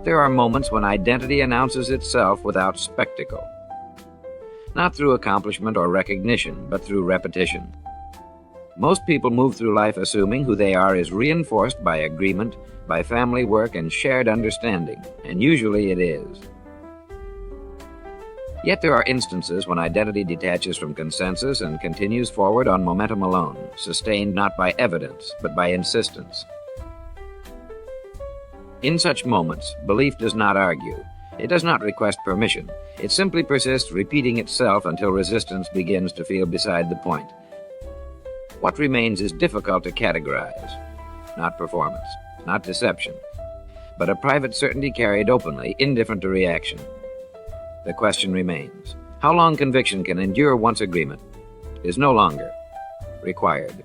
there are moments when identity announces itself without spectacle. Not through accomplishment or recognition, but through repetition. Most people move through life assuming who they are is reinforced by agreement, by family work, and shared understanding, and usually it is. Yet there are instances when identity detaches from consensus and continues forward on momentum alone, sustained not by evidence, but by insistence. In such moments, belief does not argue. It does not request permission. It simply persists, repeating itself until resistance begins to feel beside the point. What remains is difficult to categorize. Not performance, not deception, but a private certainty carried openly, indifferent to reaction. The question remains: how long conviction can endure once agreement is no longer required?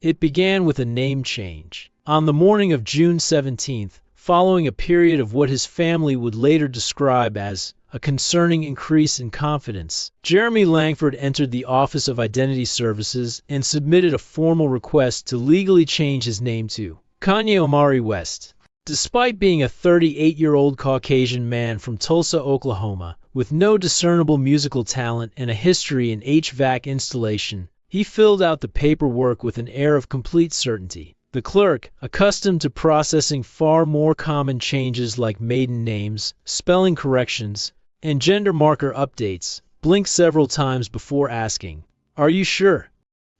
It began with a name change. On the morning of June 17th, following a period of what his family would later describe as a concerning increase in confidence, Jeremy Langford entered the Office of Identity Services and submitted a formal request to legally change his name to Kanye West. Despite being a 38-year-old Caucasian man from Tulsa, Oklahoma, with no discernible musical talent and a history in HVAC installation, he filled out the paperwork with an air of complete certainty. The clerk, accustomed to processing far more common changes like maiden names, spelling corrections, and gender marker updates, blinked several times before asking, "Are you sure?"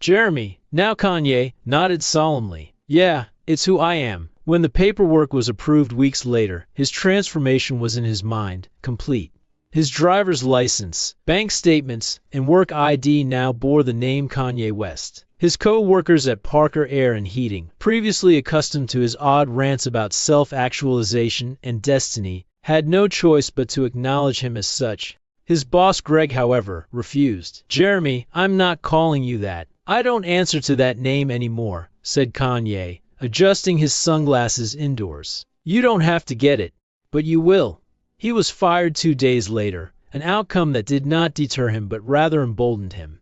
Jeremy, now Kanye, nodded solemnly. "Yeah, it's who I am." When the paperwork was approved weeks later, his transformation was in his mind, complete. His driver's license, bank statements, and work ID now bore the name Kanye West. His co-workers at Parker Air and Heating, previously accustomed to his odd rants about self-actualization and destiny, had no choice but to acknowledge him as such. His boss Greg, however, refused. "Jeremy, I'm not calling you that. I don't answer to that name anymore," said Kanye, adjusting his sunglasses indoors. "You don't have to get it, but you will." He was fired 2 days later, an outcome that did not deter him but rather emboldened him.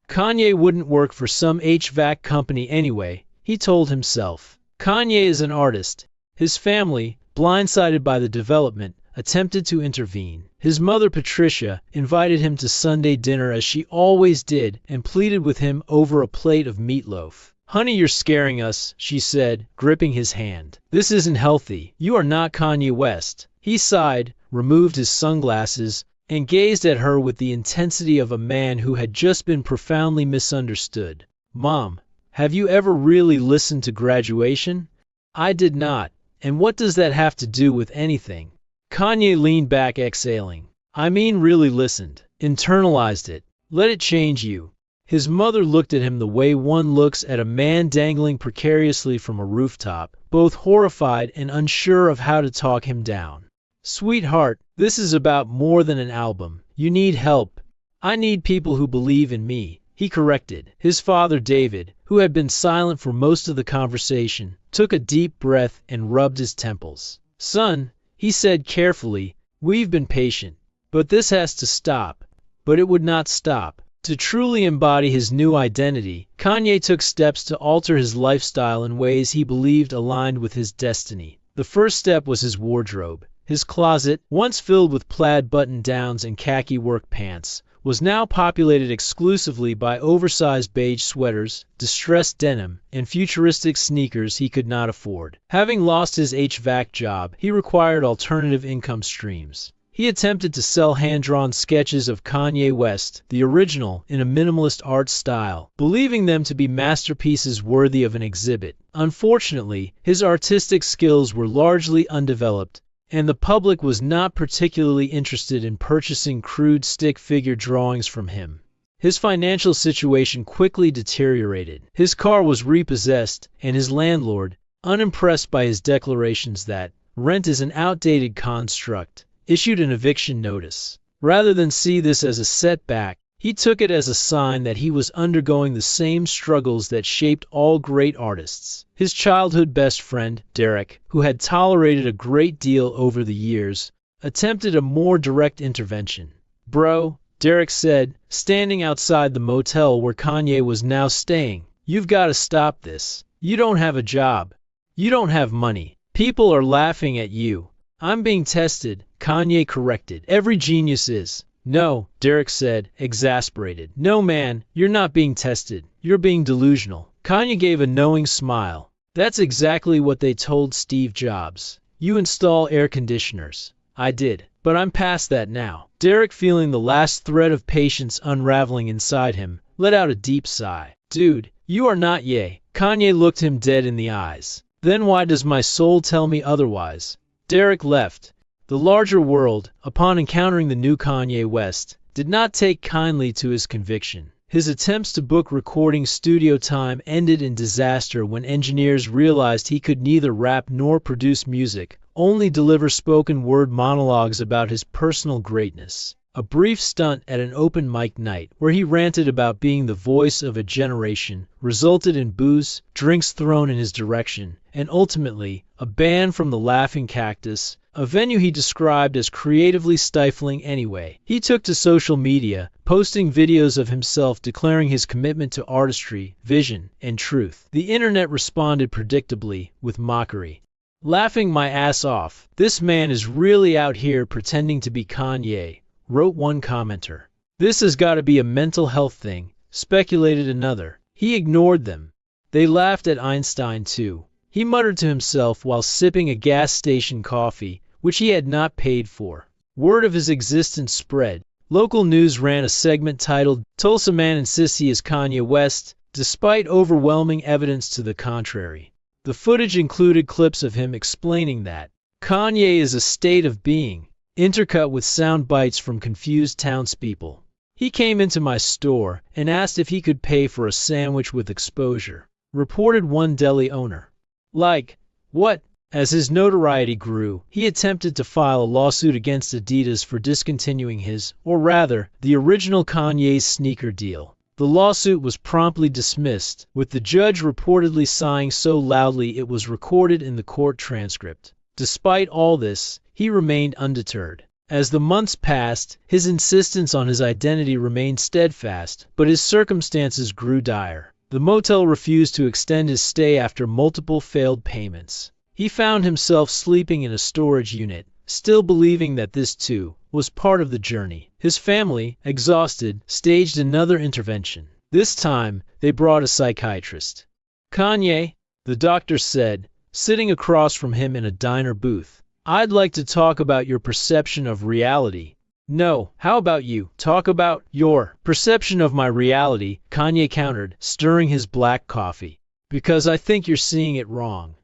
Kanye wouldn't work for some HVAC company anyway, he told himself. Kanye is an artist. His family, blindsided by the development, attempted to intervene. His mother, Patricia, invited him to Sunday dinner as she always did and pleaded with him over a plate of meatloaf. "Honey, you're scaring us," she said, gripping his hand. "This isn't healthy. You are not Kanye West." He sighed, removed his sunglasses, and gazed at her with the intensity of a man who had just been profoundly misunderstood. "Mom, have you ever really listened to Graduation?" "I did not. And what does that have to do with anything?" Kanye leaned back, exhaling. "I mean really listened, internalized it, let it change you." His mother looked at him the way one looks at a man dangling precariously from a rooftop, both horrified and unsure of how to talk him down. "Sweetheart, this is about more than an album. You need help." "I need people who believe in me," he corrected. His father, David, who had been silent for most of the conversation, took a deep breath and rubbed his temples. "Son," he said carefully, "we've been patient, but this has to stop." But it would not stop. To truly embody his new identity, Kanye took steps to alter his lifestyle in ways he believed aligned with his destiny. The first step was his wardrobe. His closet, once filled with plaid button-downs and khaki work pants, was now populated exclusively by oversized beige sweaters, distressed denim, and futuristic sneakers he could not afford. Having lost his HVAC job, he required alternative income streams. He attempted to sell hand-drawn sketches of Kanye West, the original, in a minimalist art style, believing them to be masterpieces worthy of an exhibit. Unfortunately, his artistic skills were largely undeveloped, and the public was not particularly interested in purchasing crude stick figure drawings from him. His financial situation quickly deteriorated. His car was repossessed, and his landlord, unimpressed by his declarations that rent is an outdated construct, issued an eviction notice. Rather than see this as a setback, he took it as a sign that he was undergoing the same struggles that shaped all great artists. His childhood best friend, Derek, who had tolerated a great deal over the years, attempted a more direct intervention. "Bro," Derek said, standing outside the motel where Kanye was now staying, "you've got to stop this. You don't have a job. You don't have money. People are laughing at you." "I'm being tested," Kanye corrected. "Every genius is." "No," Derek said, exasperated. "No, man, you're not being tested. You're being delusional." Kanye gave a knowing smile. "That's exactly what they told Steve Jobs. You install air conditioners." "I did, but I'm past that now." Derek, feeling the last thread of patience unraveling inside him, let out a deep sigh. "Dude, you are not Ye." Kanye looked him dead in the eyes. "Then why does my soul tell me otherwise?" Derek left. The larger world, upon encountering the new Kanye West, did not take kindly to his conviction. His attempts to book recording studio time ended in disaster when engineers realized he could neither rap nor produce music, only deliver spoken word monologues about his personal greatness. A brief stunt at an open mic night, where he ranted about being the voice of a generation, resulted in booze, drinks thrown in his direction, and ultimately, a ban from the Laughing Cactus, a venue he described as creatively stifling anyway. He took to social media, posting videos of himself declaring his commitment to artistry, vision, and truth. The internet responded predictably, with mockery. "Laughing my ass off. This man is really out here pretending to be Kanye," wrote one commenter. "This has got to be a mental health thing," speculated another. He ignored them. They laughed at Einstein too. He muttered to himself while sipping a gas station coffee, which he had not paid for. Word of his existence spread. Local news ran a segment titled, "Tulsa Man Insists He is Kanye West, Despite Overwhelming Evidence to the Contrary." The footage included clips of him explaining that Kanye is a state of being, intercut with sound bites from confused townspeople. "He came into my store and asked if he could pay for a sandwich with exposure," reported one deli owner. Like, what? As his notoriety grew, he attempted to file a lawsuit against Adidas for discontinuing his, or rather, the original Kanye's sneaker deal. The lawsuit was promptly dismissed, with the judge reportedly sighing so loudly it was recorded in the court transcript. Despite all this, he remained undeterred. As the months passed, his insistence on his identity remained steadfast, but his circumstances grew dire. The motel refused to extend his stay after multiple failed payments. He found himself sleeping in a storage unit, still believing that this, too, was part of the journey. His family, exhausted, staged another intervention. This time, they brought a psychiatrist. "Kanye," the doctor said, sitting across from him in a diner booth, "I'd like to talk about your perception of reality." "No, how about you talk about your perception of my reality," Kanye countered, stirring his black coffee. "Because I think you're seeing it wrong."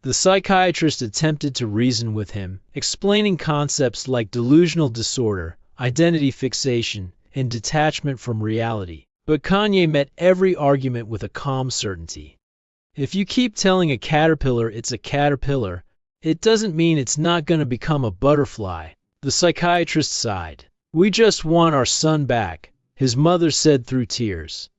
The psychiatrist attempted to reason with him, explaining concepts like delusional disorder, identity fixation, and detachment from reality. But Kanye met every argument with a calm certainty. "If you keep telling a caterpillar it's a caterpillar, it doesn't mean it's not going to become a butterfly." The psychiatrist sighed. "We just want our son back," his mother said through tears.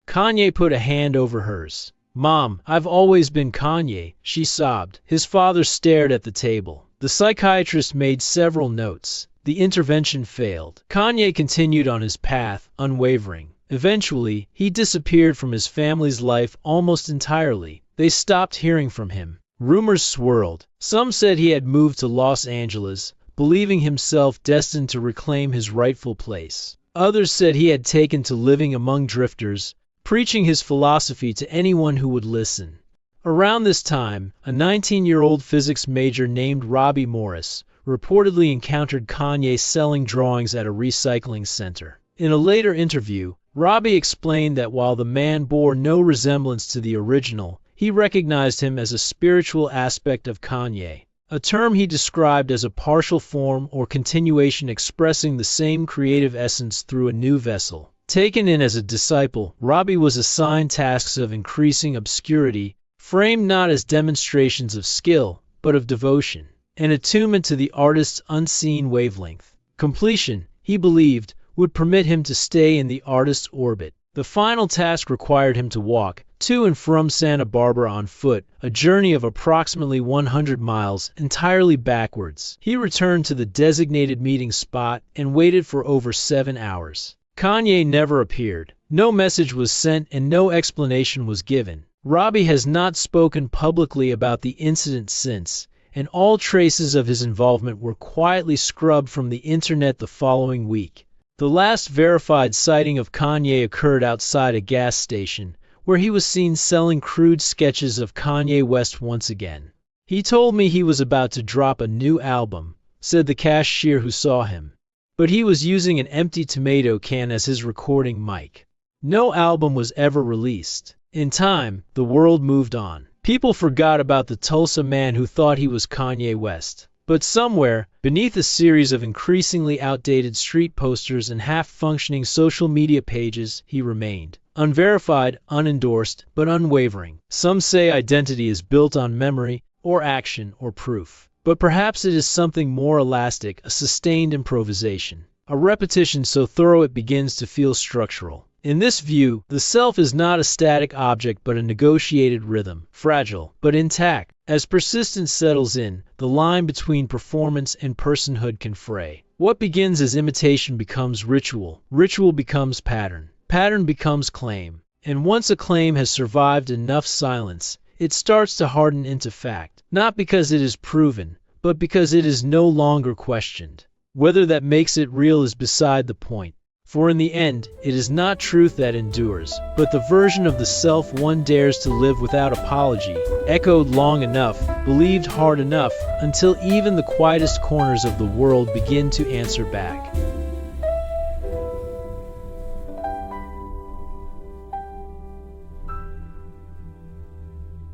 Kanye put a hand over hers. "Mom, I've always been Kanye," she sobbed. His father stared at the table. The psychiatrist made several notes. The intervention failed. Kanye continued on his path, unwavering. Eventually, he disappeared from his family's life almost entirely. They stopped hearing from him. Rumors swirled. Some said he had moved to Los Angeles, believing himself destined to reclaim his rightful place. Others said he had taken to living among drifters, preaching his philosophy to anyone who would listen. Around this time, a 19-year-old physics major named Robbie Morris reportedly encountered Kanye selling drawings at a recycling center. In a later interview, Robbie explained that while the man bore no resemblance to the original, he recognized him as a spiritual aspect of Kanye, a term he described as a partial form or continuation expressing the same creative essence through a new vessel. Taken in as a disciple, Robbie was assigned tasks of increasing obscurity, framed not as demonstrations of skill, but of devotion, and attunement to the artist's unseen wavelength. Completion, he believed, would permit him to stay in the artist's orbit. The final task required him to walk to and from Santa Barbara on foot, a journey of approximately 100 miles, entirely backwards. He returned to the designated meeting spot and waited for over 7 hours. Kanye never appeared. No message was sent and no explanation was given. Robbie has not spoken publicly about the incident since, and all traces of his involvement were quietly scrubbed from the internet the following week. The last verified sighting of Kanye occurred outside a gas station, where he was seen selling crude sketches of Kanye West once again. "He told me he was about to drop a new album," said the cashier who saw him. "But he was using an empty tomato can as his recording mic." No album was ever released. In time, the world moved on. People forgot about the Tulsa man who thought he was Kanye West. But somewhere, beneath a series of increasingly outdated street posters and half-functioning social media pages, he remained. Unverified, unendorsed, but unwavering. Some say identity is built on memory, or action, or proof. But perhaps it is something more elastic, a sustained improvisation. A repetition so thorough it begins to feel structural. In this view, the self is not a static object but a negotiated rhythm, fragile, but intact. As persistence settles in, the line between performance and personhood can fray. What begins as imitation becomes ritual, ritual becomes pattern, pattern becomes claim. And once a claim has survived enough silence, it starts to harden into fact, not because it is proven, but because it is no longer questioned. Whether that makes it real is beside the point. For in the end, it is not truth that endures, but the version of the self one dares to live without apology, echoed long enough, believed hard enough, until even the quietest corners of the world begin to answer back.